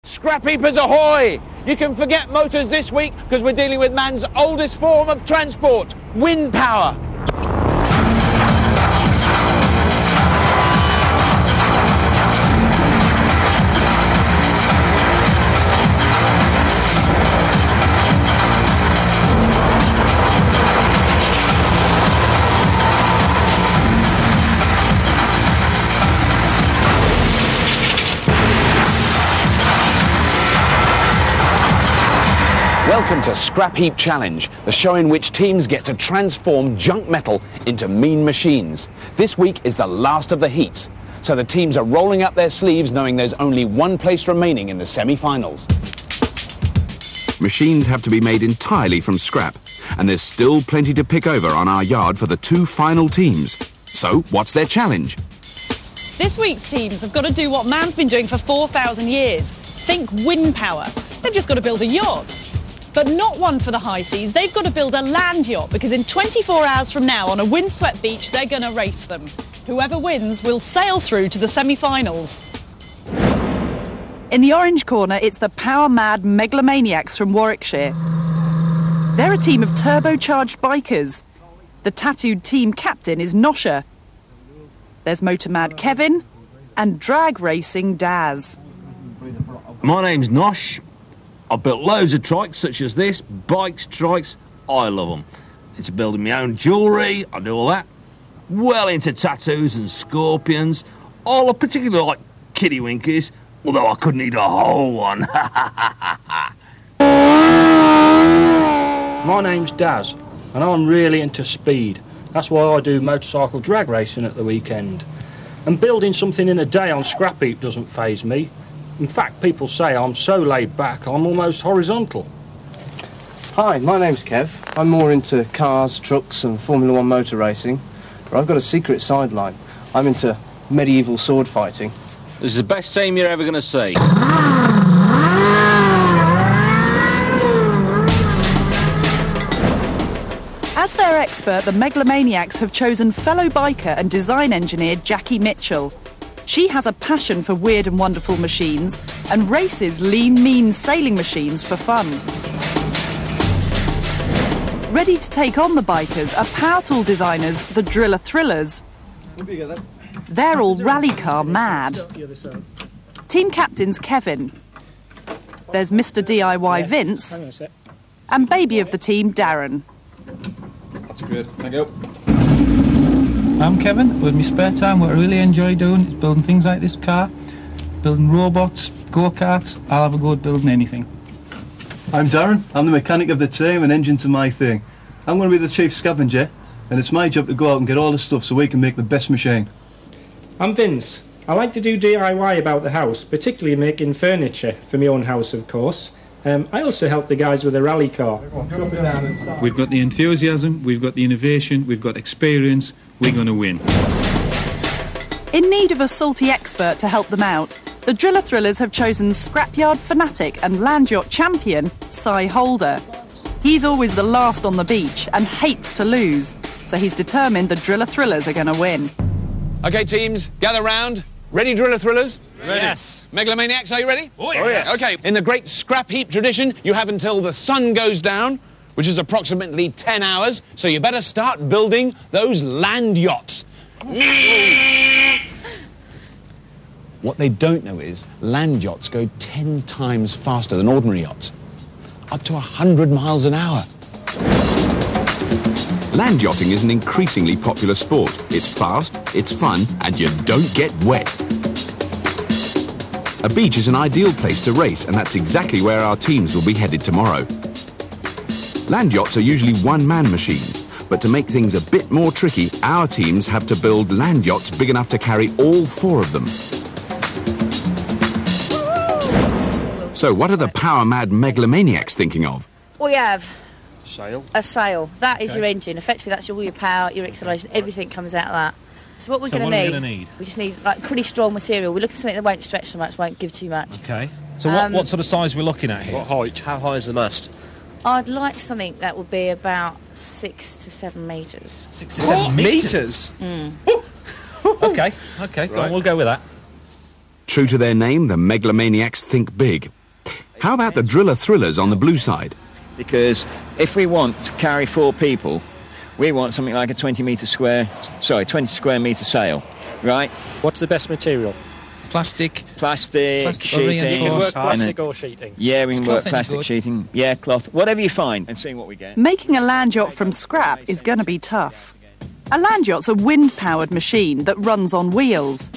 Scrap heapers ahoy! You can forget motors this week because we're dealing with man's oldest form of transport, wind power. Welcome to Scrap Heap Challenge, the show in which teams get to transform junk metal into mean machines. This week is the last of the heats, so the teams are rolling up their sleeves knowing there's only one place remaining in the semi-finals. Machines have to be made entirely from scrap, and there's still plenty to pick over on our yard for the two final teams. So, what's their challenge? This week's teams have got to do what man's been doing for 4,000 years. Think wind power. They've just got to build a yacht. But not one for the high seas. They've got to build a land yacht because in 24 hours from now on a windswept beach they're going to race them. Whoever wins will sail through to the semi-finals. In the orange corner it's the power-mad megalomaniacs from Warwickshire. They're a team of turbocharged bikers. The tattooed team captain is Nosher. There's motor-mad Kevin and drag racing Daz. My name's Nosh. I've built loads of trikes such as this, bikes, trikes, I love them. Into building my own jewellery, I do all that. Well into tattoos and scorpions. I particularly like kitty winkies, although I couldn't eat a whole one. My name's Daz, and I'm really into speed. That's why I do motorcycle drag racing at the weekend. And building something in a day on Scrap Heap doesn't faze me. In fact, people say I'm so laid back, I'm almost horizontal. Hi, my name's Kev. I'm more into cars, trucks and Formula 1 motor racing. But I've got a secret sideline. I'm into medieval sword fighting. This is the best team you're ever going to see. As their expert, the megalomaniacs have chosen fellow biker and design engineer Jackie Mitchell. She has a passion for weird and wonderful machines and races lean, mean sailing machines for fun. Ready to take on the bikers are power tool designers, the Driller Thrillers. They're all rally car mad. Team captain's Kevin. There's Mr. DIY Vince and baby of the team Darren. That's great, thank you. I'm Kevin. With my spare time, what I really enjoy doing is building things like this car, building robots, go-karts. I'll have a go at building anything. I'm Darren. I'm the mechanic of the team and engines are my thing. I'm going to be the chief scavenger, and it's my job to go out and get all the stuff so we can make the best machine. I'm Vince. I like to do DIY about the house, particularly making furniture for my own house, of course. I also help the guys with a rally car. We've got the enthusiasm, we've got the innovation, we've got experience. We're going to win. In need of a salty expert to help them out, the Driller Thrillers have chosen scrapyard fanatic and land yacht champion Cy Holder. He's always the last on the beach and hates to lose, so he's determined the Driller Thrillers are going to win. OK, teams, gather round. Ready, Driller Thrillers? Ready. Yes. Megalomaniacs, are you ready? Oh, yes. OK, in the great Scrap Heap tradition, you have until the sun goes down, which is approximately 10 hours, so you better start building those land yachts. What they don't know is land yachts go 10 times faster than ordinary yachts, up to 100 miles an hour. Land yachting is an increasingly popular sport. It's fast, it's fun, and you don't get wet. A beach is an ideal place to race, and that's exactly where our teams will be headed tomorrow. Land yachts are usually one-man machines, but to make things a bit more tricky, our teams have to build land yachts big enough to carry all four of them. So what are the power-mad megalomaniacs thinking of? We have Sail. a sail. That is your engine. Effectively, that's all your power, your acceleration, everything comes out of that. So what we're going to need, we just need like pretty strong material. We're looking for something that won't stretch so much, won't give too much. Okay. So what sort of size are we looking at here? What height? How high is the mast? I'd like something that would be about 6 to 7 metres. 6 to 7 metres? Mm. OK, go on, we'll go with that. True to their name, the megalomaniacs think big. How about the driller thrillers on the blue side? Because if we want to carry 4 people, we want something like a 20 square metre sail, right? What's the best material? Plastic, sheeting. You can work plastic or sheeting? Yeah, we can work plastic sheeting. Yeah, cloth, whatever you find, and seeing what we get. Making a land yacht from scrap is going to be tough. A land yacht's a wind-powered machine that runs on wheels.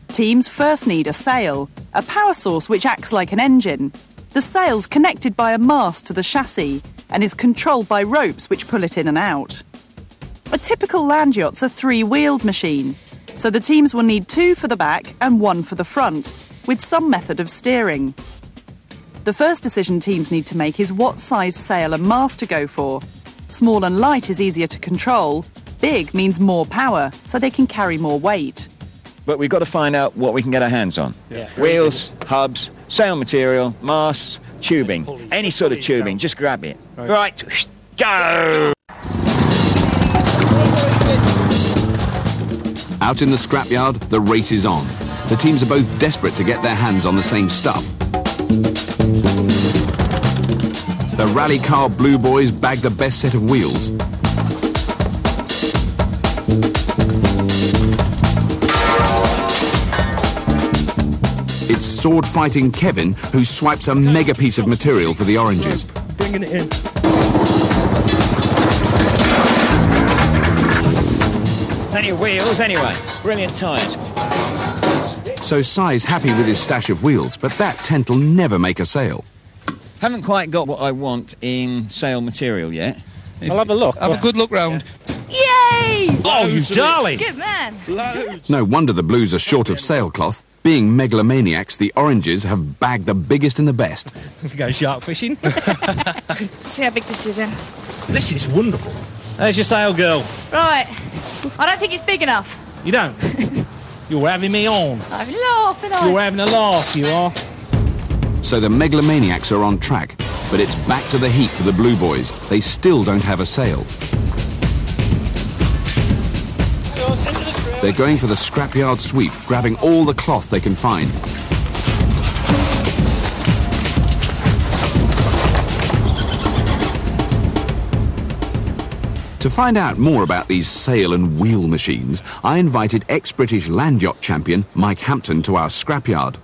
Teams first need a sail, a power source which acts like an engine. The sail's connected by a mast to the chassis and is controlled by ropes which pull it in and out. A typical land yacht's a 3-wheeled machine, so the teams will need 2 for the back and 1 for the front, with some method of steering. The first decision teams need to make is what size sail and mast to go for. Small and light is easier to control. Big means more power, so they can carry more weight. But we've got to find out what we can get our hands on. Yeah. Wheels, hubs, sail material, masts, tubing. Any sort of tubing, just grab it. Right, go! Out in the scrapyard, the race is on. The teams are both desperate to get their hands on the same stuff. The rally car Blue Boys bag the best set of wheels. It's sword-fighting Kevin who swipes a mega piece of material for the oranges. Bringing it in. Plenty of wheels anyway. Brilliant tyres. So Si's happy with his stash of wheels, but that tent'll never make a sail. Haven't quite got what I want in sail material yet. I'll have a look. Have a good look round. Yay! Oh, you darling! Good man. No wonder the Blues are short of sailcloth. Being megalomaniacs, the oranges have bagged the biggest and the best. If you go shark fishing. See how big this is then. This is wonderful. There's your sail, girl. Right. I don't think it's big enough. You don't? You're having me on. I'm laughing on. You're having a laugh, you are. So the megalomaniacs are on track, but it's back to the heat for the Blue Boys. They still don't have a sail. They're going for the scrapyard sweep, grabbing all the cloth they can find. To find out more about these sail and wheel machines, I invited ex-British land yacht champion Mike Hampton to our scrapyard.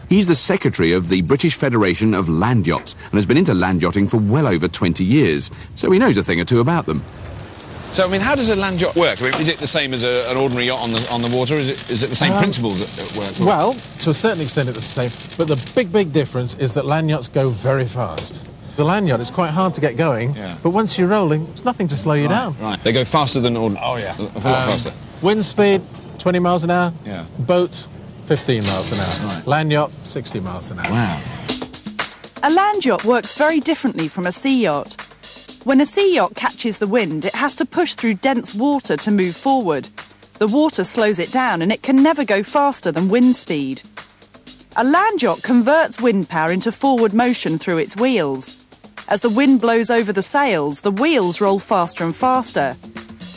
He's the secretary of the British Federation of Land Yachts and has been into land yachting for well over 20 years, so he knows a thing or two about them. So, I mean, how does a land yacht work? I mean, is it the same as an ordinary yacht on the water? Is it the same principles that work? Well, to a certain extent it's the same, but the big difference is that land yachts go very fast. The land yacht is quite hard to get going, but once you're rolling, there's nothing to slow you down. Right, they go faster than ordinary. Oh, yeah. A lot faster. Wind speed, 20 miles an hour. Yeah. Boat, 15 miles an hour. Right. Land yacht, 60 miles an hour. Wow. A land yacht works very differently from a sea yacht. When a sea yacht catches the wind, it has to push through dense water to move forward. The water slows it down and it can never go faster than wind speed. A land yacht converts wind power into forward motion through its wheels. As the wind blows over the sails, the wheels roll faster and faster.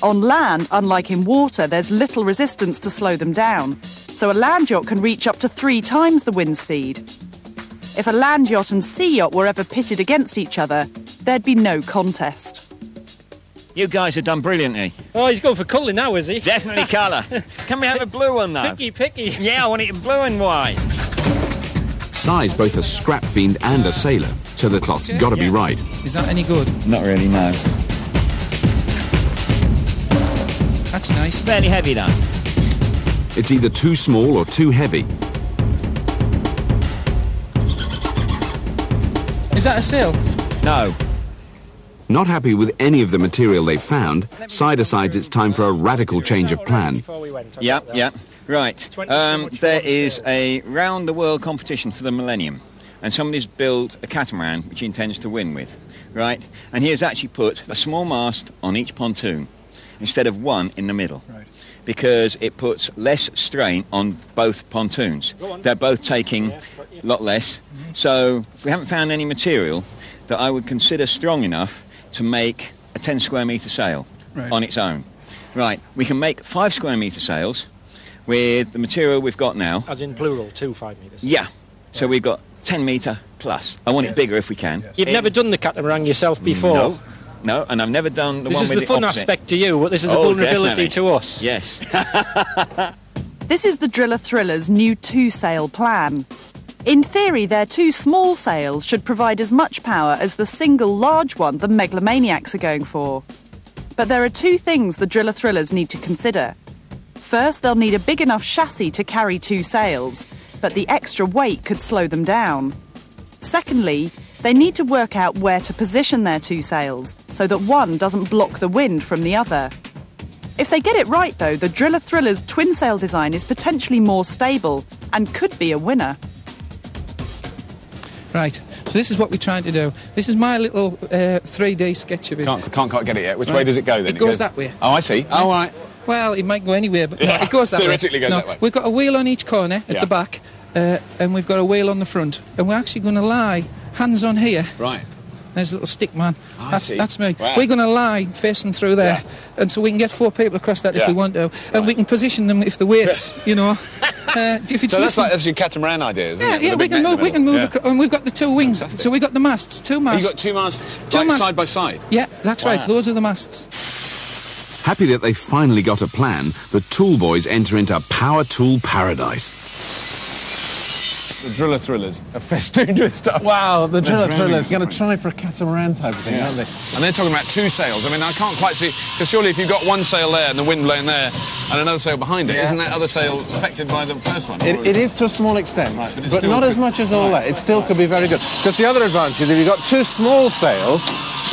On land, unlike in water, there's little resistance to slow them down, so a land yacht can reach up to 3 times the wind speed. If a land yacht and sea yacht were ever pitted against each other, there'd be no contest. You guys have done brilliantly. Oh, he's going for colour now, is he? Definitely colour. Can we have a blue one, though? Picky. Yeah, I want it in blue and white. Si's both a scrap fiend and a sailor, so the cloth's got to be right. Is that any good? Not really, no. That's nice. Fairly heavy, though. It's either too small or too heavy. Is that a sail? No. Not happy with any of the material they found, Si decides it's time for a radical change of plan. Yep. Right. There is a round-the-world competition for the Millennium, and somebody's built a catamaran which he intends to win with, right? And he has actually put a small mast on each pontoon instead of one in the middle, because it puts less strain on both pontoons. They're both taking a lot less. So we haven't found any material that I would consider strong enough to make a 10 square metre sail on its own. Right, we can make 5 square metre sails with the material we've got now. As in plural, 2 5 metres. Yeah, so we've got 10 metre plus. I want it bigger if we can. You've never done the catamaran yourself before? No, and I've never done the one with the This is the fun opposite. aspect to you, but this is a vulnerability definitely. to us. Yes. This is the Driller Thriller's new two-sail plan. In theory, their two small sails should provide as much power as the single large one the Megalomaniacs are going for. But there are two things the Driller Thrillers need to consider. First, they'll need a big enough chassis to carry two sails, but the extra weight could slow them down. Secondly, they need to work out where to position their two sails so that one doesn't block the wind from the other. If they get it right, though, the Driller Thriller's twin sail design is potentially more stable and could be a winner. Right, so this is what we're trying to do. This is my little 3D sketch of it. Can't quite get it yet. Which way does it go then? It goes that way. Oh, I see. Oh, all right. Well, it might go anywhere, but no, it goes that way. Theoretically goes that way. We've got a wheel on each corner at the back, and we've got a wheel on the front. And we're actually going to lie hands on here. Right. There's a little stick man. See. That's me. Wow. We're going to lie facing through there, and so we can get 4 people across that if we want to, and we can position them if the weight's, you know. If it's So that's your catamaran idea, isn't it? Yeah, With we a big can net in move. the middle. And we've got the two wings. Fantastic. So we've got the masts, two masts. You've got two masts, Two masts. side by side? Yeah, that's Wow. right. Those are the masts. Happy that they finally got a plan, the tool boys enter into power tool paradise. The Driller Thrillers are festooned with stuff. Wow, the They're Driller drowning Thrillers in going to try for a catamaran type of thing, aren't they? And they're talking about two sails. I mean, I can't quite see, because surely if you've got one sail there and the wind blowing there and another sail behind it, isn't that other sail affected by the first one? It is to a small extent, Right, but it's but still not could- as much as all that. It still could be very good. Because the other advantage is if you've got two small sails,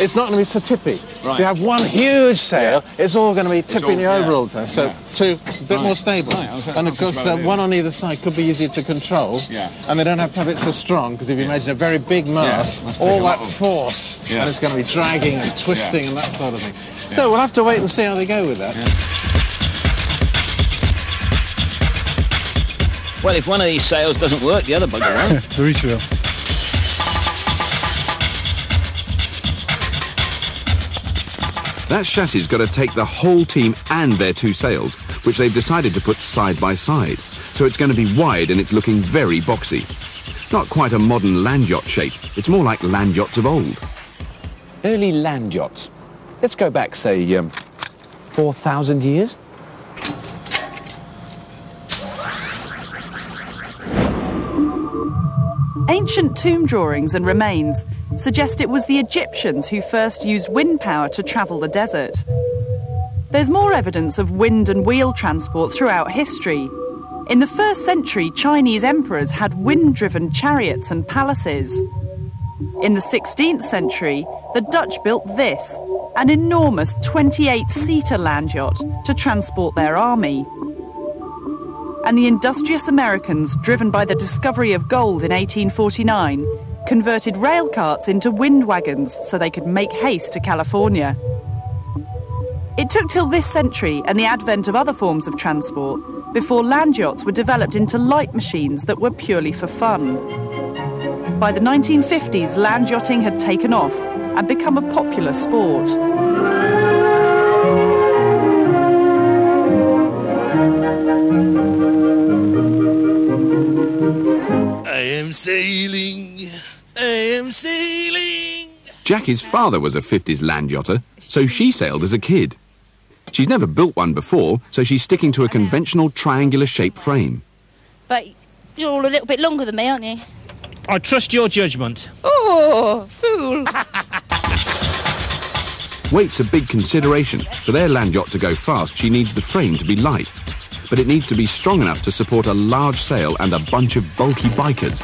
it's not going to be so tippy. Right. If you have one huge sail, it's all going to be tipping you all- over yeah. all the time. So two, a bit more stable. Right, that's And not of such a course, bad idea. one on either side could be easier to control. Yeah. And they don't have to have it so strong, because if you imagine a very big mast, must take all a lot that of- force, Yeah. and it's going to be dragging and twisting and that sort of thing. So we'll have to wait and see how they go with that. Well, if one of these sails doesn't work, the other bugger won't. Very true. That chassis's got to take the whole team and their two sails, which they've decided to put side by side. So it's going to be wide and it's looking very boxy. Not quite a modern land yacht shape. It's more like land yachts of old. Early land yachts. Let's go back, say, 4,000 years. Ancient tomb drawings and remains suggest it was the Egyptians who first used wind power to travel the desert. There's more evidence of wind and wheel transport throughout history. In the 1st century, Chinese emperors had wind-driven chariots and palaces. In the 16th century, the Dutch built this, an enormous 28-seater land yacht to transport their army. And the industrious Americans, driven by the discovery of gold in 1849, converted rail carts into wind wagons so they could make haste to California. It took till this century and the advent of other forms of transport before land yachts were developed into light machines that were purely for fun. By the 1950s, land yachting had taken off and become a popular sport. I am sailing, I am sailing. Jackie's father was a 50s land yachter, so she sailed as a kid. She's never built one before, so she's sticking to a conventional triangular-shaped frame. But you're all a little bit longer than me, aren't you? I trust your judgment. Oh, fool. Weight's a big consideration. For their land yacht to go fast, she needs the frame to be light. But it needs to be strong enough to support a large sail and a bunch of bulky bikers.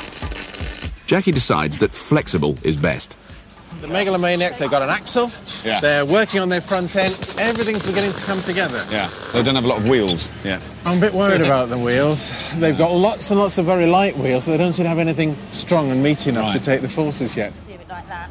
Jackie decides that flexible is best. The Megalomaniacs, they've got an axle. Yeah. They're working on their front end. Everything's beginning to come together. Yeah, they don't have a lot of wheels yet. I'm a bit worried about the wheels. They've got lots and lots of very light wheels, but they don't seem to have anything strong and meaty enough to take the forces yet. Do it like that.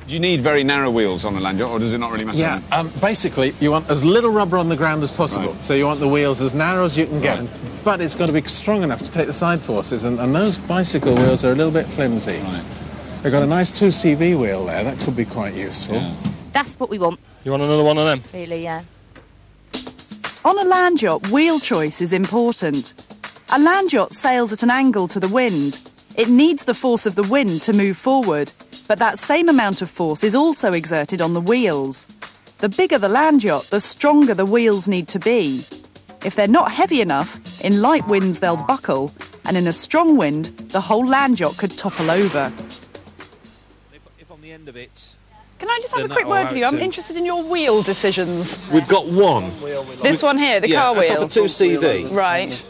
Do you need very narrow wheels on a land yacht, or does it not really matter? Yeah, basically, you want as little rubber on the ground as possible. Right. So you want the wheels as narrow as you can get, Right. but it's got to be strong enough to take the side forces, and those bicycle wheels are a little bit flimsy. Right. They've got a nice 2CV wheel there. That could be quite useful. Yeah. That's what we want, You want another one of them? really, yeah. On a land yacht, wheel choice is important. A land yacht sails at an angle to the wind, It needs the force of the wind to move forward, but that same amount of force is also exerted on the wheels. The bigger the land yacht, the stronger the wheels need to be. If they're not heavy enough, in light winds they'll buckle, and in a strong wind, the whole land yacht could topple over. If on the end of it... Can I just have a quick word with you? I'm interested in your wheel decisions. We've got one. This one here, the car wheel? Yeah, that's off a 2CV. Right.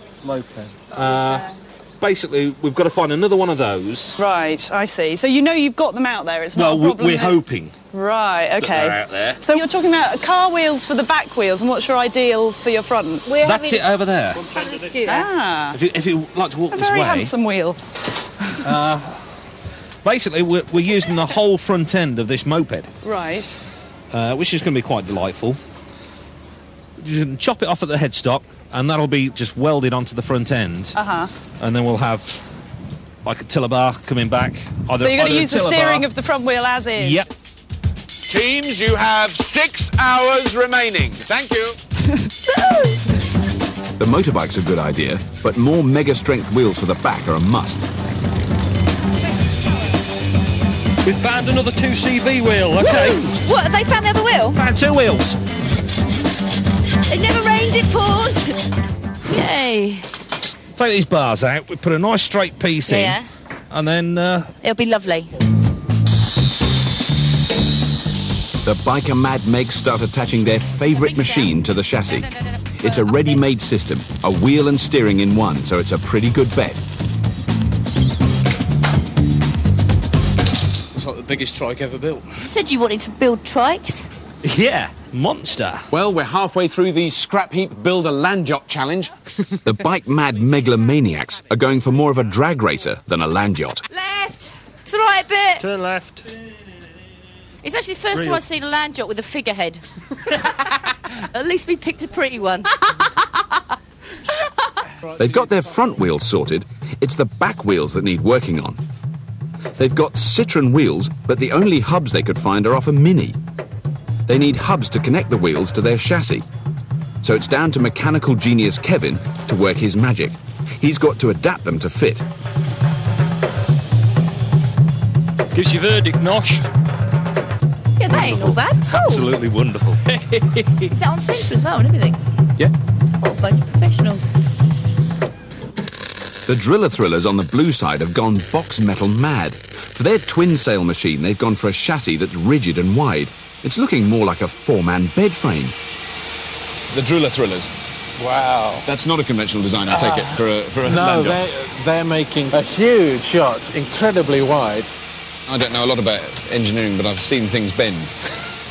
Basically, we've got to find another one of those. Right, I see. So you know you've got them out there, it's not a problem. We're hoping. Right, okay. That they're out there. So you're talking about car wheels for the back wheels, and what's your ideal for your front? That's it over there. Ah. If you like to walk this way... A very handsome wheel. Basically, we're using the whole front end of this moped. Right. Which is going to be quite delightful. You can chop it off at the headstock, and that'll be just welded onto the front end. Uh-huh. And then we'll have, like, a tiller bar coming back. So you're going to use the steering of the front wheel as is? Yep. Teams, you have 6 hours remaining. Thank you. The motorbike's a good idea, but more mega-strength wheels for the back are a must. We've found another 2CV wheel, OK. Woo! What, have they found the other wheel? Found 2 wheels. It never rains, it pours. Yay. Take these bars out, we put a nice straight piece in, and then... It'll be lovely. The biker Mad Megs start attaching their favourite machine to the chassis. It's a ready-made system, a wheel and steering in one, so it's a pretty good bet. It's like the biggest trike ever built. You said you wanted to build trikes. Yeah, monster. Well, we're halfway through the Scrap Heap Build a Land Yacht Challenge. The bike Mad Megalomaniacs are going for more of a drag racer than a land yacht. Left! To the right bit! Turn left. It's actually the first time I've seen a land yacht with a figurehead. At least we picked a pretty one. They've got their front wheels sorted. It's the back wheels that need working on. They've got Citroen wheels, but the only hubs they could find are off a Mini. They need hubs to connect the wheels to their chassis. So it's down to mechanical genius Kevin to work his magic. He's got to adapt them to fit. Gives you verdict, Nosh. Yeah, that ain't all bad at all. Absolutely wonderful. Is that on centre as well and everything? Yeah. What a bunch of professionals. The Driller Thrillers on the blue side have gone box metal mad. For their twin sail machine, they've gone for a chassis that's rigid and wide. It's looking more like a 4-man bed frame. The Driller Thrillers. Wow. That's not a conventional design, I take it, for a No, land yacht. they're making a huge yacht, incredibly wide. I don't know a lot about engineering, but I've seen things bend.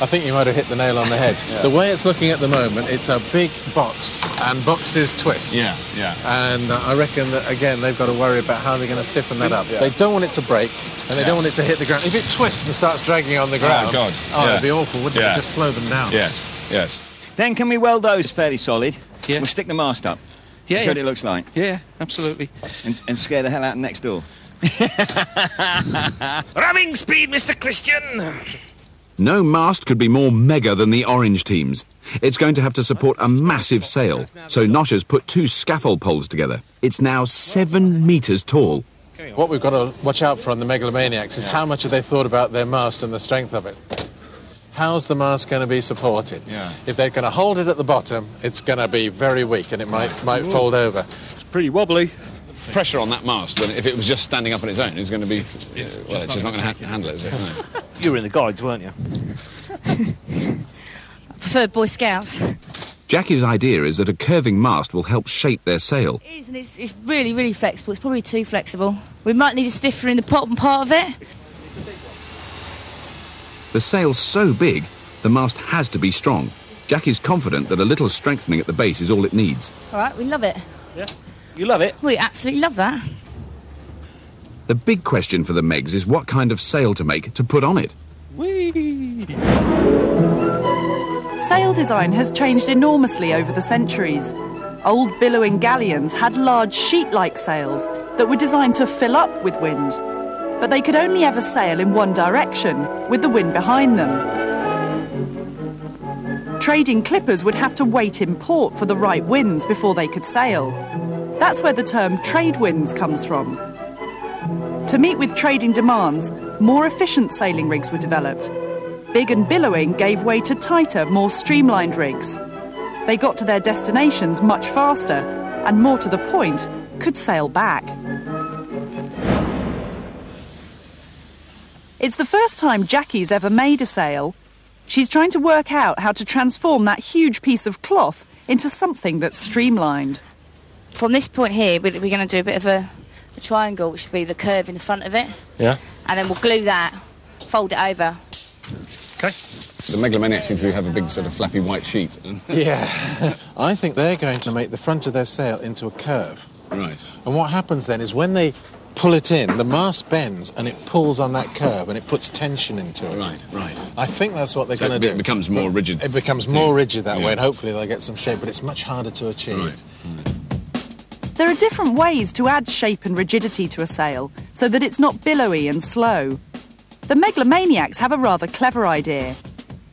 I think you might have hit the nail on the head. Yeah. The way it's looking at the moment, it's a big box, and boxes twist. Yeah, yeah. And I reckon that, again, they've got to worry about how they're going to stiffen that up. Yeah. They don't want it to break, and they don't want it to hit the ground. If it twists and starts dragging on the ground, God. It'd be awful, wouldn't it? Just slow them down. Yes, yes. Then can we weld those fairly solid? Yeah. We'll stick the mast up. Yeah, See what it looks like. Yeah, absolutely. And scare the hell out of next door. Ramming speed, Mr. Christian! No mast could be more mega than the orange team's. It's going to have to support a massive sail, so Nosh has put 2 scaffold poles together. It's now 7 metres tall. What we've got to watch out for on the Megalomaniacs is how much have they thought about their mast and the strength of it. How's the mast going to be supported? Yeah. If they're going to hold it at the bottom, it's going to be very weak and it might fold over. It's pretty wobbly. Pressure on that mast, if it was just standing up on its own, is going to be... it's just not going to handle it, is it? No. You were in the guides, weren't you? I prefer Boy Scouts. Jackie's idea is that a curving mast will help shape their sail. It is, and it's really, really flexible. It's probably too flexible. We might need a stiffer in the bottom part of it. The sail's so big, the mast has to be strong. Jackie's confident that a little strengthening at the base is all it needs. All right, we love it. Yeah. You love it? We absolutely love that. The big question for the Megs is what kind of sail to make to put on it. Whee! Sail design has changed enormously over the centuries. Old billowing galleons had large sheet-like sails that were designed to fill up with wind, but they could only ever sail in one direction, with the wind behind them. Trading clippers would have to wait in port for the right winds before they could sail. That's where the term trade winds comes from. To meet with trading demands, more efficient sailing rigs were developed. Big and billowing gave way to tighter, more streamlined rigs. They got to their destinations much faster, and more to the point, could sail back. It's the first time Jackie's ever made a sail. She's trying to work out how to transform that huge piece of cloth into something that's streamlined. From this point here, we're going to do a bit of a triangle, which will be the curve in the front of it. Yeah. And then we'll glue that, fold it over. OK. The Megalomaniacs seem to have a big sort of flappy white sheet. Yeah. I think they're going to make the front of their sail into a curve. Right. And what happens then is when they pull it in, the mast bends and it pulls on that curve and it puts tension into it. Right, right. I think that's what they're going to do. It becomes more rigid. It becomes more rigid that way, and hopefully they'll get some shape, but it's much harder to achieve. Right. There are different ways to add shape and rigidity to a sail so that it's not billowy and slow. The Megalomaniacs have a rather clever idea.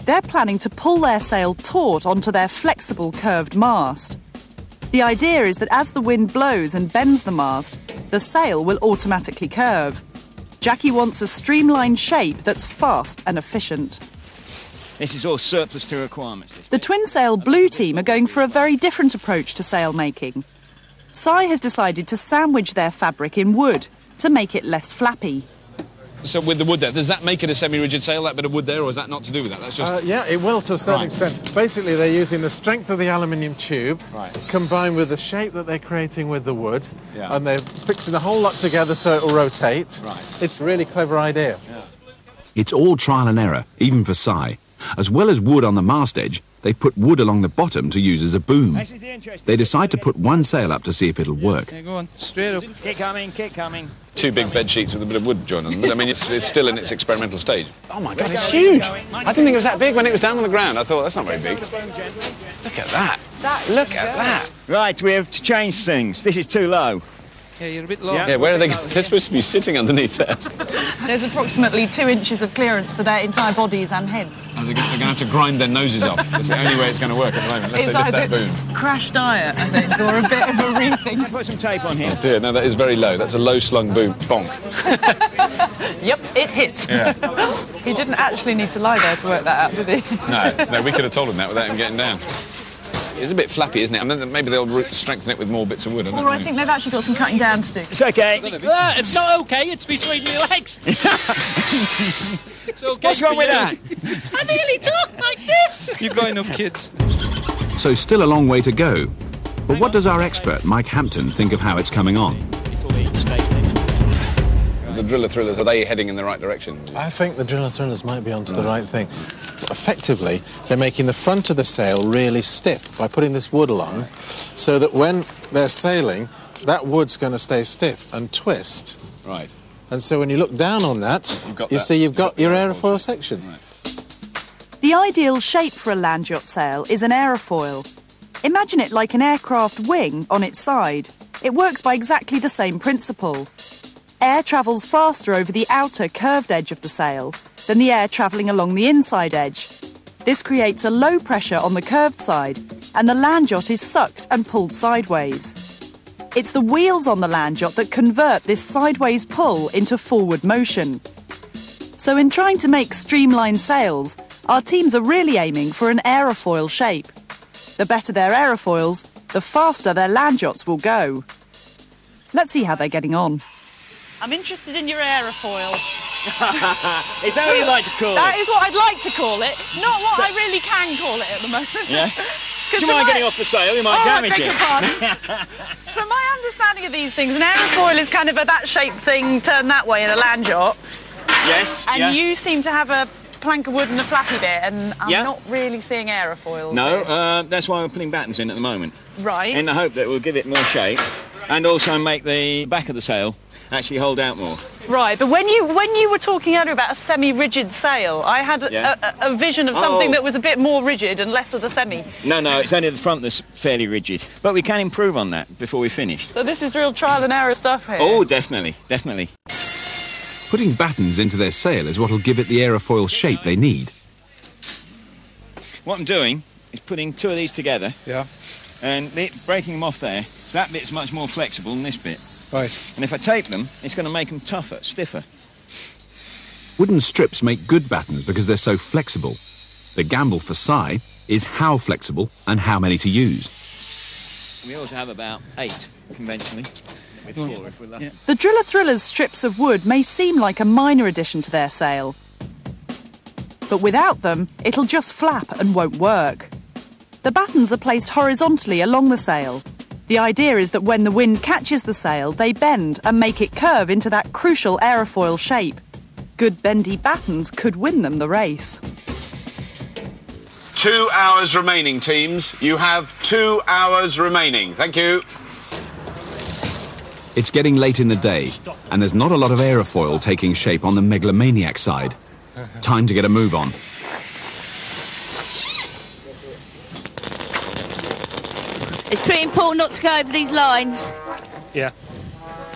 They're planning to pull their sail taut onto their flexible curved mast. The idea is that as the wind blows and bends the mast, the sail will automatically curve. Jackie wants a streamlined shape that's fast and efficient. This is all surplus to requirements. The Twin Sail Blue team are going for a very different approach to sail making. Sai has decided to sandwich their fabric in wood to make it less flappy. So with the wood there, does that make it a semi-rigid sail, that bit of wood there, or is that not to do with that? That's just... Yeah, it will to a certain extent. Basically, they're using the strength of the aluminium tube, combined with the shape that they're creating with the wood, and they're fixing the whole lot together so it'll rotate. Right. It's a really clever idea. Yeah. It's all trial and error, even for Sai. As well as wood on the mast edge, they've put wood along the bottom to use as a boom. They decide to put one sail up to see if it'll work. Yeah, go on, straight up. Keep coming, keep coming. 2 big bed sheets with a bit of wood joined on them. I mean, it's still in its experimental stage. Oh, my God, it's huge. I didn't think it was that big when it was down on the ground. I thought, that's not very big. Look at that. Look at that. Right, we have to change things. This is too low. Yeah, you're a bit low. Yeah, where are they? They're supposed to be sitting underneath there. There's approximately 2 inches of clearance for their entire bodies and heads. Oh, they're going to have to grind their noses off. That's the only way it's going to work at the moment, unless they lift that boom. Crash diet, I think, or a bit of a rethink. Put some tape on here. Oh dear, no, that is very low. That's a low-slung boom. Bonk. Yep, it hit. Yeah. He didn't actually need to lie there to work that out, did he? No, we could have told him that without him getting down. It's a bit flappy, isn't it? I mean, maybe they'll strengthen it with more bits of wood. Or I think they've actually got some cutting down to do. It's okay. It's not okay, it's between your legs. It's okay. What's wrong with that? I nearly talk like this. You've got enough kids. So still a long way to go. But what does our expert, Mike Hampton, think of how it's coming on? The driller thrillers, are they heading in the right direction? I think the driller thrillers might be onto the right thing. Effectively, they're making the front of the sail really stiff by putting this wood along, so that when they're sailing, that wood's going to stay stiff and twist. Right. And so when you look down on that, see you've got your aerofoil section. Right. The ideal shape for a land yacht sail is an aerofoil. Imagine it like an aircraft wing on its side. It works by exactly the same principle. Air travels faster over the outer curved edge of the sail than the air travelling along the inside edge. This creates a low pressure on the curved side, and the land yacht is sucked and pulled sideways. It's the wheels on the land yacht that convert this sideways pull into forward motion. So in trying to make streamlined sails, our teams are really aiming for an aerofoil shape. The better their aerofoils, the faster their land yachts will go. Let's see how they're getting on. I'm interested in your aerofoil. Is that what you like to call it? That is what I'd like to call it. Not what I really can call it at the moment. Yeah? Do you mind getting off the sail? You might damage it. From my understanding of these things, an aerofoil is kind of a that shape thing turned that way in a land yacht. Yes. And you seem to have a plank of wood and a flappy bit, and I'm not really seeing aerofoils. No, that's why we're putting battens in at the moment. Right. In the hope that we'll give it more shape and also make the back of the sail actually hold out more. Right, but when you were talking earlier about a semi-rigid sail, I had a vision of something that was a bit more rigid and less of the semi. No, it's only the front that's fairly rigid. But we can improve on that before we finish. So this is real trial and error stuff here. Oh, definitely. Putting battens into their sail is what will give it the aerofoil shape they need. What I'm doing is putting 2 of these together. Yeah. And breaking them off there. So that bit's much more flexible than this bit. Right. And if I tape them, it's going to make them tougher, stiffer. Wooden strips make good battens because they're so flexible. The gamble for Si is how flexible and how many to use. We also have about 8, conventionally, with 4 if we're lucky. The Driller Thriller's strips of wood may seem like a minor addition to their sail. But without them, it'll just flap and won't work. The battens are placed horizontally along the sail. The idea is that when the wind catches the sail, they bend and make it curve into that crucial aerofoil shape. Good bendy battens could win them the race. 2 hours remaining, teams. You have 2 hours remaining. Thank you. It's getting late in the day, and there's not a lot of aerofoil taking shape on the Megalomaniac side. Time to get a move on. It's pretty important not to go over these lines. Yeah.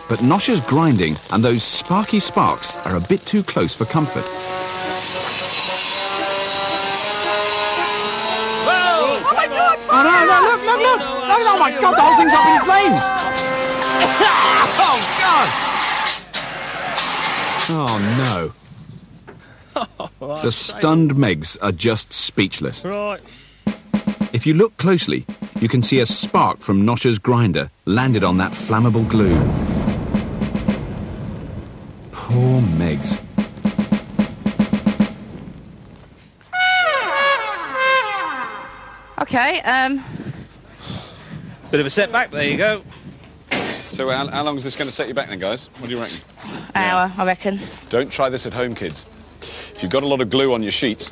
But Nosha's grinding and those sparky sparks are a bit too close for comfort. Oh my God! Oh no, no, look, look, look! No, oh my God, the whole thing's up in flames! Oh no. The stunned Megs are just speechless. Right. If you look closely, you can see a spark from Nosha's grinder landed on that flammable glue. Poor Megs. Okay, Bit of a setback, there you go. So how long is this going to set you back then, guys? What do you reckon? hour, I reckon. Don't try this at home, kids. If you've got a lot of glue on your sheets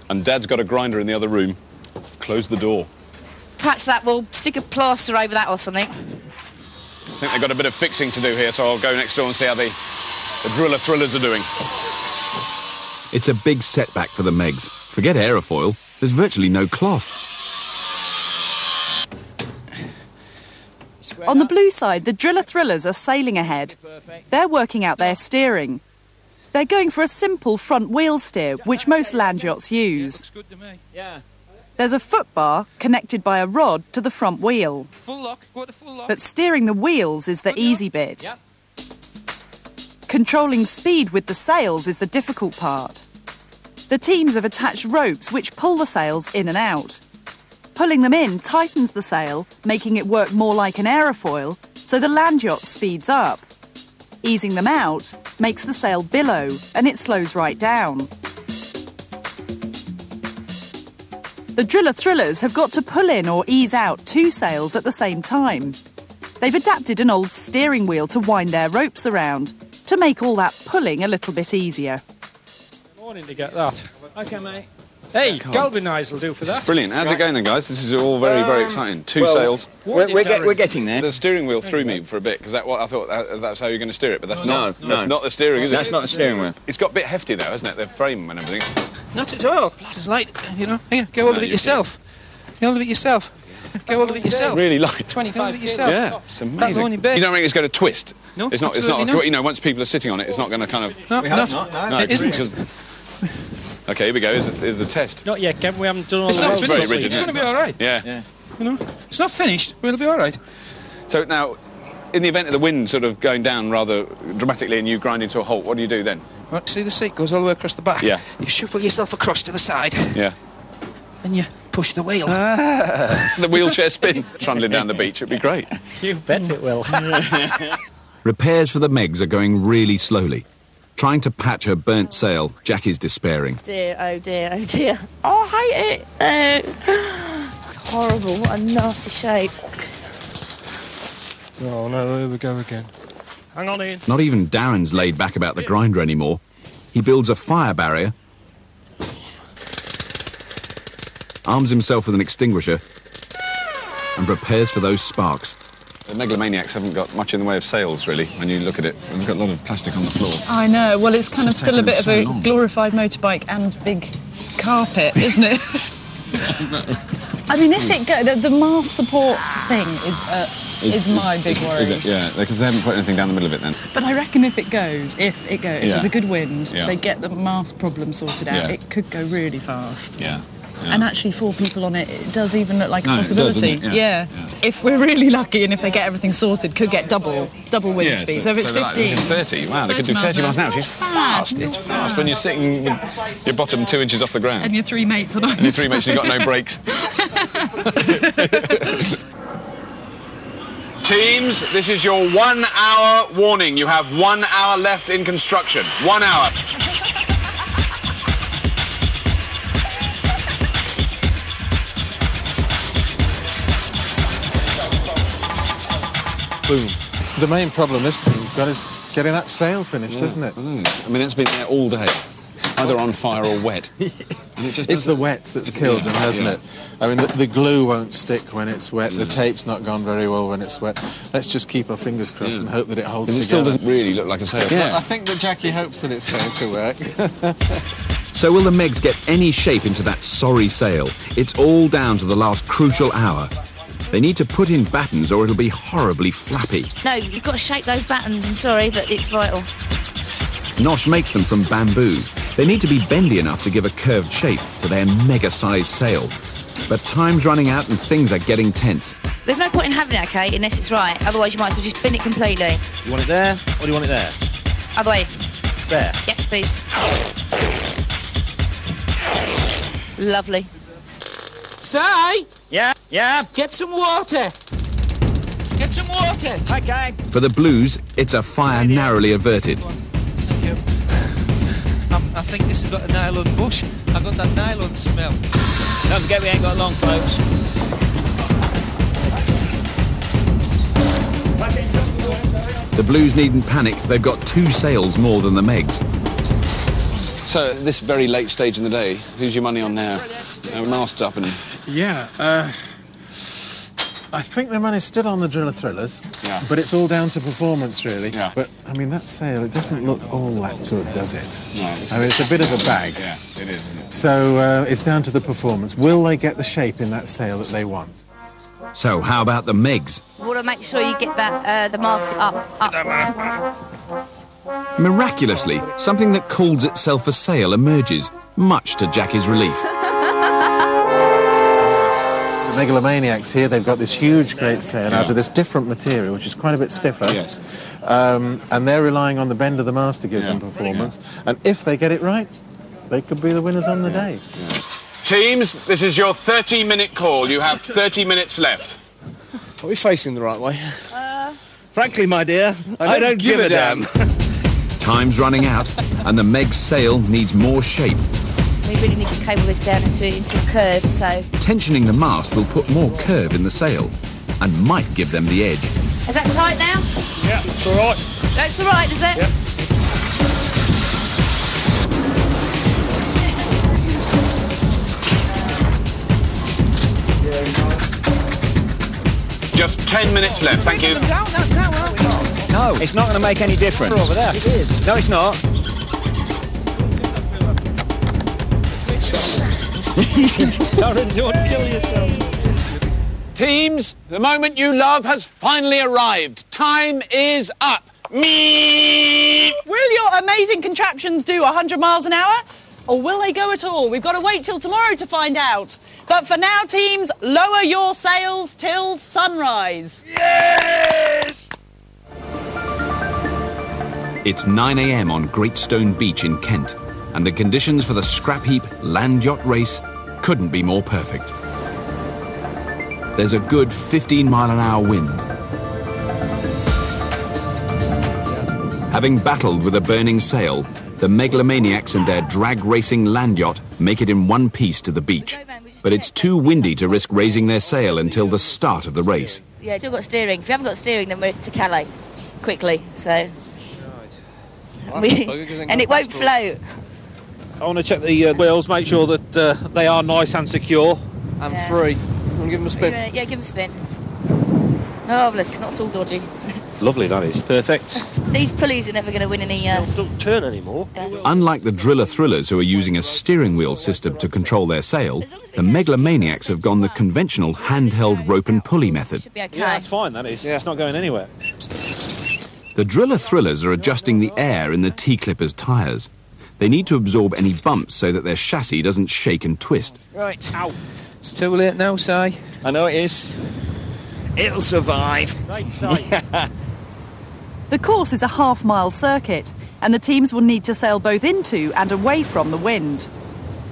and Dad's got a grinder in the other room, close the door. Perhaps that will stick a plaster over that or something. I think they've got a bit of fixing to do here, so I'll go next door and see how the Driller Thrillers are doing. It's a big setback for the Megs. Forget aerofoil, there's virtually no cloth. On the blue side, the Driller Thrillers are sailing ahead. They're working out their steering. They're going for a simple front wheel steer, which most land yachts use. There's a foot bar connected by a rod to the front wheel. Full lock, go to full lock. But steering the wheels is the easy bit. Controlling speed with the sails is the difficult part. The teams have attached ropes which pull the sails in and out. Pulling them in tightens the sail, making it work more like an aerofoil, so the land yacht speeds up. Easing them out makes the sail billow, and it slows right down. The Driller Thrillers have got to pull in or ease out 2 sails at the same time. They've adapted an old steering wheel to wind their ropes around, to make all that pulling a little bit easier. Morning to get that. OK, mate. Hey, galvanise will do for that. Brilliant. How's it going then, guys? This is all very, very exciting. 2 sails. We're getting there. The steering wheel threw me for a bit, because I thought that's how you're going to steer it, but that's No, not. no. That's not the steering, is it? That's not the steering wheel. It's got a bit hefty though, hasn't it? The frame and everything. Not at all. It's light, you know. Here, get hold of it yourself. Get hold of it yourself. Get hold of it yourself. Really light. 25 of it yourself. Yeah, it's amazing. That's the only bit. You don't think it's going to twist? No, it's not. absolutely not. You know, once people are sitting on it, it's not going to kind of. No, not. No, It isn't. because- OK, here we go. Here's the test. Not yet, Kevin. We haven't done all It's the not roads. very finished. rigid, It's isn't going to it? be all right. Yeah. You know, it's not finished, but it'll be all right. So now, in the event of the wind sort of going down rather dramatically and you grinding to a halt, what do you do then? Right, see the seat goes all the way across the back? Yeah. You shuffle yourself across to the side. Yeah. And you push the wheel. The wheelchair spin trundling down the beach. It'd be great. You bet it will. Repairs for the Megs are going really slowly. Trying to patch her burnt sail, Jack is despairing. Dear, oh dear, oh dear. Oh, I hate it. It's horrible. What a nasty shape. Oh no, here we go again. Hang on in. Not even Darren's laid back about the grinder anymore. He builds a fire barrier, arms himself with an extinguisher, and prepares for those sparks. The Megalomaniacs haven't got much in the way of sails, really, when you look at it. They've got a lot of plastic on the floor. I know. Well, it's kind of It's still a bit taken of so a long. glorified motorbike and big carpet, isn't it? I mean, if it goes, the mast support thing is my big worry. Is it? Yeah, because they haven't put anything down the middle of it then. But I reckon if Yeah. there's a good wind, Yeah. they get the mast problem sorted out, Yeah. it could go really fast. Yeah. And actually 4 people on it, it does even look like a No, it does, possibility. doesn't it? Yeah. If we're really lucky and if they get everything sorted, could get double wind speed. So if it's 15... 30. Wow, they could do 30 miles an hour. Which is fast. It's fast when you're sitting with your bottom 2 inches off the ground. And your 3 mates on And your 3 mates and you've got no brakes. Teams, this is your 1 hour warning. You have 1 hour left in construction. 1 hour. Boom. The main problem this team's got is getting that sail finished, isn't it? I mean, it's been there all day, either on fire or wet. And it just it's the wet that's killed them, hasn't it? I mean, the glue won't stick when it's wet. The tape's not gone very well when it's wet. Let's just keep our fingers crossed and hope that it holds together. It still doesn't really look like a sail. Well, I think that Jackie hopes that it's going to work. So will the Megs get any shape into that sorry sail? It's all down to the last crucial hour. They need to put in battens or it'll be horribly flappy. No, you've got to shape those battens. I'm sorry, but it's vital. Nosh makes them from bamboo. They need to be bendy enough to give a curved shape to their mega-sized sail. But time's running out and things are getting tense. There's no point in having it, OK, unless it's right. Otherwise, you might as well just bin it completely. You want it there, or do you want it there? Other way. There. Yes, please. Lovely. Si? Yeah? Get some water. Get some water. OK. For the Blues, it's a fire narrowly averted. Thank you. I think this has got a nylon bush. I've got that nylon smell. Don't forget we ain't got long, folks. The Blues needn't panic. They've got 2 sails more than the Megs. So, at this very late stage in the day, who's your money on now? Mast's up and... Yeah, I think the money's still on the Driller Thrillers, but it's all down to performance, really. Yeah. But, I mean, that sail, it doesn't look all that good, does it? No. I mean, it's a bit of a bag. Yeah, it is, isn't it? So it's down to the performance. Will they get the shape in that sail that they want? So how about the Megs? We want to make sure you get that the mast up. Miraculously, something that calls itself a sail emerges, much to Jackie's relief. The Megalomaniacs here, they've got this huge great sail out of this different material, which is quite a bit stiffer. Yes. And they're relying on the bend of the mast to give them performance. And if they get it right, they could be the winners on the day. Teams, this is your 30-minute call. You have 30 minutes left. Are we facing the right way? Frankly, my dear, I don't give a damn. Time's running out, and the Meg's sail needs more shape. We really need to cable this down into a curve, so... Tensioning the mast will put more curve in the sail, and might give them the edge. Is that tight now? Yeah, it's all right. That's all right, is it? Yep. Just 10 minutes left, thank you. No, it's not going to make any difference. Over there. It is. No, it's not. Darren, don't kill yourself. Teams, the moment you love has finally arrived. Time is up. Me. Will your amazing contraptions do 100 miles an hour? Or will they go at all? We've got to wait till tomorrow to find out. But for now, teams, lower your sails till sunrise. Yes! It's 9 a.m. on Great Stone Beach in Kent, and the conditions for the Scrap Heap Land Yacht Race couldn't be more perfect. There's a good 15-mile-an-hour wind. Having battled with a burning sail, the Megalomaniacs and their drag-racing land yacht make it in one piece to the beach. But it's too windy to risk raising their sail until the start of the race. Yeah, still got steering. If you haven't got steering, then we're to Calais quickly, so... and it won't float. I want to check the wheels, make sure that they are nice and secure. And free. Want to give them a spin? Yeah, give them a spin. Marvellous, not at all dodgy. Lovely, that is. Perfect. These pulleys are never going to win any... Don't turn anymore. Unlike the Driller Thrillers, who are using a steering wheel system to control their sail, the Megalomaniacs have gone the conventional handheld rope and pulley method. Should be okay. Yeah, that's fine, that is. Yeah, it's not going anywhere. The Driller Thrillers are adjusting the air in the T-Clippers tyres. They need to absorb any bumps so that their chassis doesn't shake and twist. Right. Ow. It's too late now, Si. I know it is. It'll survive. Right, Si. The course is a half-mile circuit, and the teams will need to sail both into and away from the wind.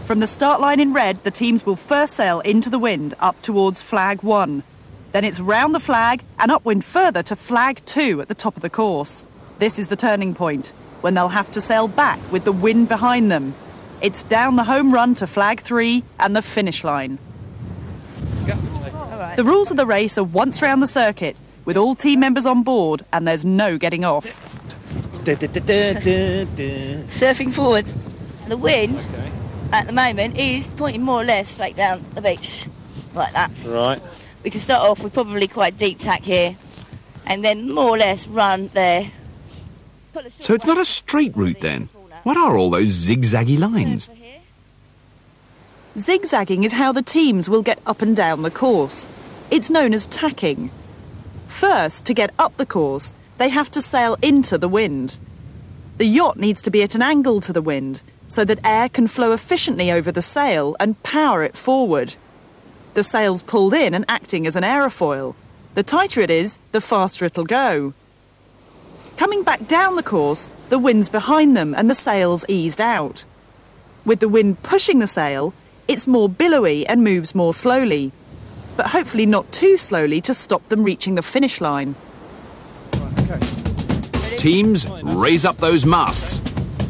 From the start line in red, the teams will first sail into the wind up towards flag 1. Then it's round the flag and upwind further to flag 2 at the top of the course. This is the turning point, when they'll have to sail back with the wind behind them. It's down the home run to flag 3 and the finish line. The rules of the race are once round the circuit, with all team members on board, and there's no getting off. Surfing forwards. The wind, at the moment, is pointing more or less straight down the beach, like that. Right. We can start off with probably quite deep tack here, and then more or less run there. So it's not a straight route then? What are all those zigzaggy lines? Zigzagging is how the teams will get up and down the course. It's known as tacking. First, to get up the course, they have to sail into the wind. The yacht needs to be at an angle to the wind, so that air can flow efficiently over the sail and power it forward. The sail's pulled in and acting as an aerofoil. The tighter it is, the faster it'll go. Coming back down the course, the wind's behind them and the sail's eased out. With the wind pushing the sail, it's more billowy and moves more slowly, but hopefully not too slowly to stop them reaching the finish line. Teams, raise up those masts.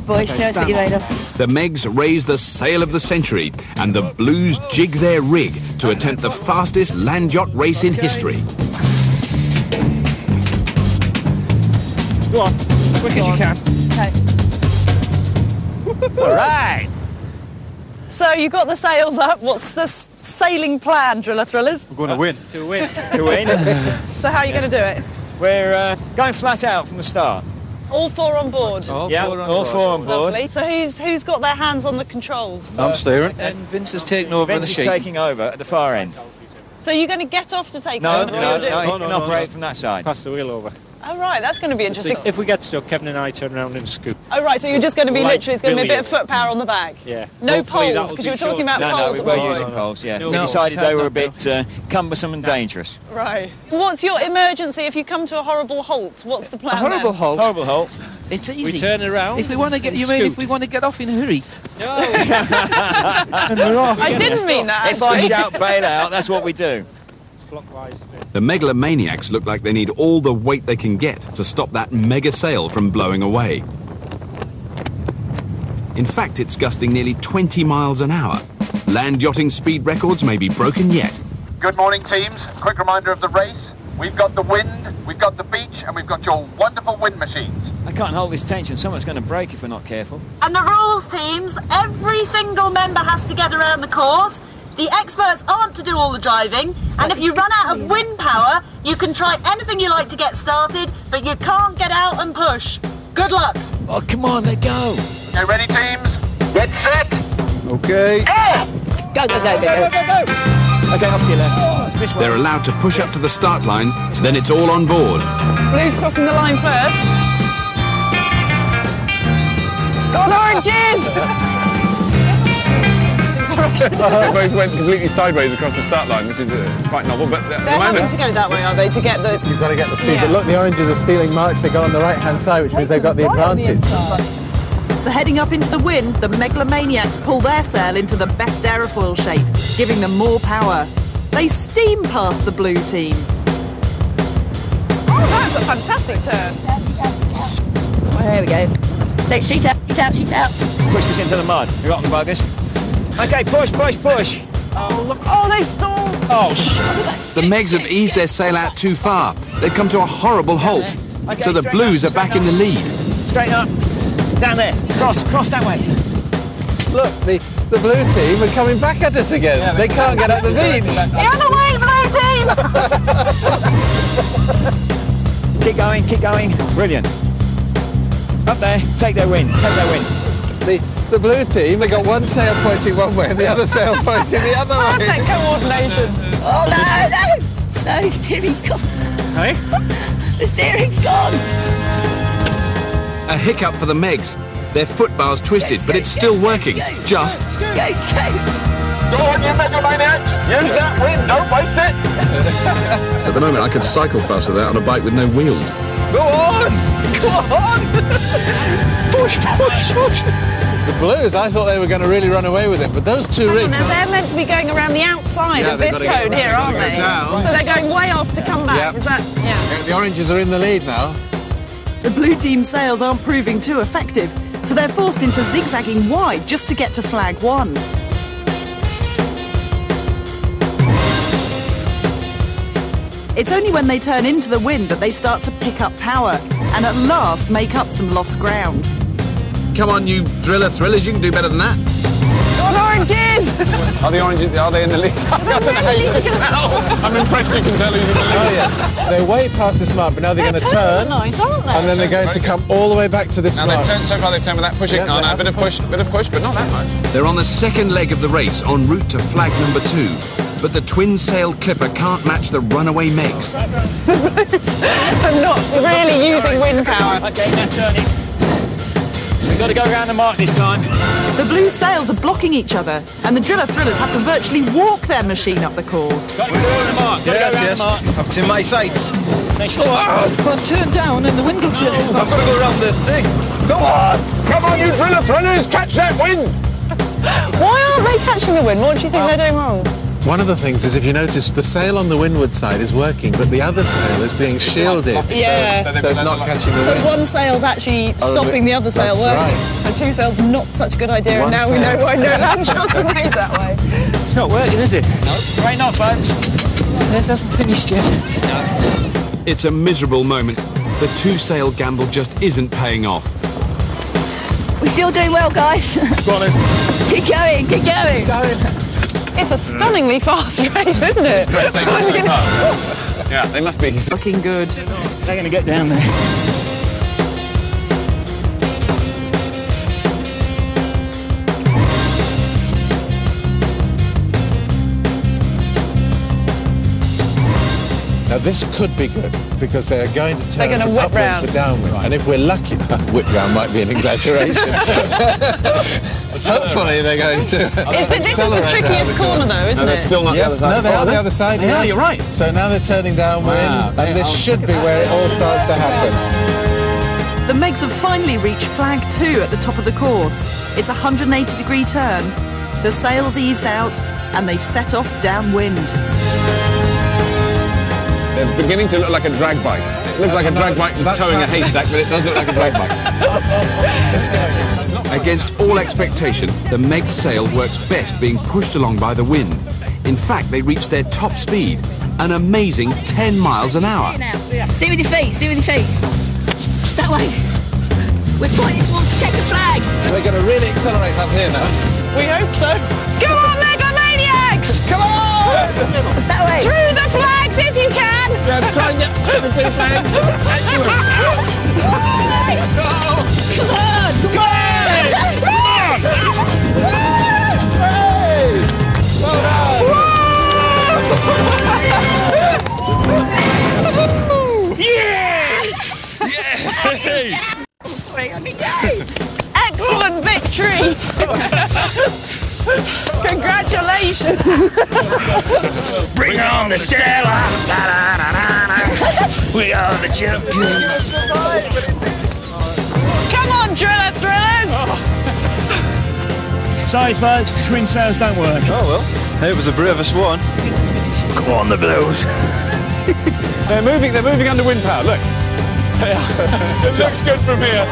Boys, show us what you're made of. The Megs raise the sail of the century, and the Blues jig their rig to attempt the fastest land yacht race in history. Go on, as quick as you can. All right. So you've got the sails up. What's the sailing plan, Driller Thrillers? We're going to win. To win. To win. So how are you going to do it? We're going flat out from the start. All 4 on board? All four on board. Lovely. So who's got their hands on the controls? I'm steering. And Vince is taking over Vince the is sheet. taking over at the far end. So you're going to get off to take No, over? no, Or no, you're doing- he can operate from that side. Pass the wheel over. Oh, right, that's going to be interesting. If we get stuck, Kevin and I turn around and scoop. Oh, right, so you're just going to be Like literally, it's going to be a bit of Billy. foot power on the back? Yeah. No Hopefully poles, that'll because be you were talking short. about No, poles we at were one using point. poles, yeah. No, We no, decided it's they were a not, bit cumbersome and dangerous. Right. What's your emergency if you come to a horrible halt? What's the plan A horrible then? halt. Horrible halt. It's easy. We turn around. If we want to get, and you mean if scoot. we want to get off in a hurry? No. And we're off. I didn't mean that. If I actually. shout bail out, that's what we do. Clockwise. The megalomaniacs look like they need all the weight they can get to stop that mega sail from blowing away. In fact, it's gusting nearly 20 miles an hour. Land yachting speed records may be broken yet. Good morning, teams. Quick reminder of the race. We've got the wind, we've got the beach, and we've got your wonderful wind machines. I can't hold this tension. Something's going to break if we're not careful. And the rules, teams, every single member has to get around the course. The experts aren't to do all the driving, and if you run out of wind power, you can try anything you like to get started, but you can't get out and push. Good luck. Oh, come on, let go. Okay, ready, teams? Get set. Okay. Go, go, go, go, go. Okay, off to your left. This way. They're allowed to push up to the start line, then it's all on board. Blue's crossing the line first. Go on, oranges! Both went completely sideways across the start line, which is quite novel, but at They're the having moment... to go that way, are they, to get the... You've got to get the speed. Yeah. But look, the oranges are stealing march. They go on the right-hand side, which means they've got the advantage. So heading up into the wind, the megalomaniacs pull their sail into the best aerofoil shape, giving them more power. They steam past the blue team. Oh, that's a fantastic turn. Well, here we go. Let's sheet out, sheet out, sheet out. Push this into the mud. You rotten buggers. Okay, push, push, push. Oh, look. Oh, they stalled. Oh, shit. The Megs have eased their sail out too far. They've come to a horrible halt. Okay, So the straight Blues up, are back straight in the lead. Straighten up. Down there. Cross that way. Look, the blue team are coming back at us again. Yeah, they can't get up the beach. The other way, blue team! Keep going, keep going. Brilliant. Up there. Take their wind. Take their wind. The blue team, they got one sail pointing one way and the other sail pointing the other way. Perfect coordination. Oh, no, no. No, the steering's gone. Hey? The steering's gone. A hiccup for the Megs. Their foot bar's twisted, but it's still working. Just... Go on, you Megalomaniacs! Use that wind, don't waste it! At the moment, I could cycle faster than that on a bike with no wheels. Go on! Go on! Push, push, push! The Blues, I thought they were going to really run away with it, but those two rigs... Now, they're meant to be going around the outside of this cone here, aren't they? So they're going way off to come back, Yep. is that... Yeah. The Oranges are in the lead now. The blue team sails aren't proving too effective, so they're forced into zigzagging wide just to get to flag 1. It's only when they turn into the wind that they start to pick up power and at last make up some lost ground. Come on, you driller thrillers, you can do better than that. Go on, Oranges! Are the Oranges, are they in the lead? I don't know how you can tell. I'm impressed you can tell who's in the lead. Oh, yeah. They're way past this mark, but now they're going to turn. Nice, aren't they? And then they're going to come all the way back to this Now mark. they've turned, so far they've turned with that pushing. Oh no, a bit of push, but not that much. They're on the second leg of the race, en route to flag number 2. But the twin-sail Clipper can't match the runaway Megs. I'm not really using wind power. Okay, now turn it. We've got to go around the mark this time. The blue sails are blocking each other, and the driller thrillers have to virtually walk their machine up the course. Got to go around the mark. Got to go around the mark. Up to my sights. Well, turn down and the wind will turn. I've got to go around the thing. Go on! Come on, you driller thrillers! Catch that wind! Why aren't they catching the wind? What do you think they're doing wrong? One of the things is, if you notice, the sail on the windward side is working, but the other sail is being shielded, Yeah. so it's not catching the So wind. one sail's actually stopping the other sail That's working. right. So 2 sails not such a good idea, One and now we sail. know why no land shots are made that way. It's not working, is it? No. Right now, folks. This hasn't finished yet. It's a miserable moment. The 2-sail gamble just isn't paying off. We're still doing well, guys. Go on then. Keep going, keep going. It's a stunningly fast race, isn't it? Yeah, they must be. Looking good. They're going to get down there. Now this could be good, because they're going to turn They're gonna from whip upwind round. to downwind. And if we're lucky, whip round might be an exaggeration. Hopefully they're going to This is the trickiest corner, though, isn't it? Still not Yes, the other side. no, they are the other side. They are, Yes. you're right. So now they're turning downwind, and this should be where it all starts to happen. The Megs have finally reached flag 2 at the top of the course. It's a 180-degree turn. The sails eased out, and they set off downwind. They're beginning to look like a drag bike. It looks like a drag bike towing a haystack, but it does look like a drag bike. Against all expectation, the Meg's sail works best being pushed along by the wind. In fact, they reach their top speed, an amazing 10 miles an hour. Stay with your feet, stay with your feet. That way. We're pointing towards the checker flag. They're going to really accelerate up here now. We hope so. Go on, Megalomaniacs! Come on! That way. Through the flags if you can! Yeah, try and get through the 2 flags. Come on! Come Yes! Yay! Excellent victory! Congratulations! Bring on the Stella! We are the champions! Come on, driller thrillers! Sorry, folks, twin sails don't work. Oh well, it was a brave one. Go on, the Blues. They're moving under wind power, look. It looks good from here.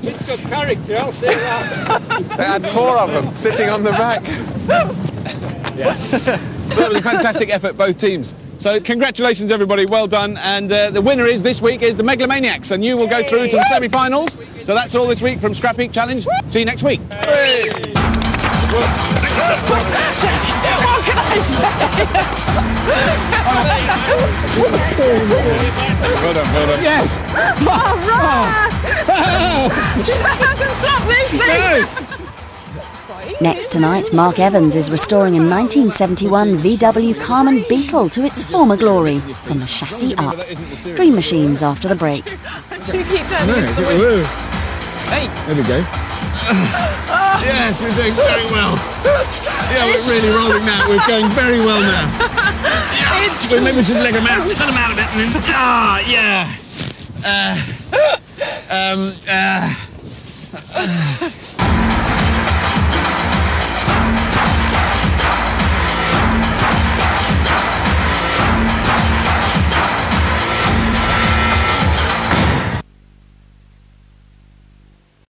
It's got character, I'll say that. They had 4 of them sitting on the back. That was a fantastic effort, both teams. So congratulations, everybody. Well done. And the winner is this week is the Megalomaniacs, and you will go through to the semi-finals. So that's all this week from Scrap Heap Challenge. See you next week. Hey. What can I say? Well done. Yes! All right! Do you know how to stop these things? Next tonight, Mark Evans is restoring a 1971 VW Carman Beetle to its former glory, from the chassis up. Dream Machines after the break. Do you keep turning into the wind? Hey! There we go. Yes, we're doing very well. Yeah, we're really rolling now. We're going very well now. Yeah. Maybe we should let them out. Let them out a bit. And then, yeah.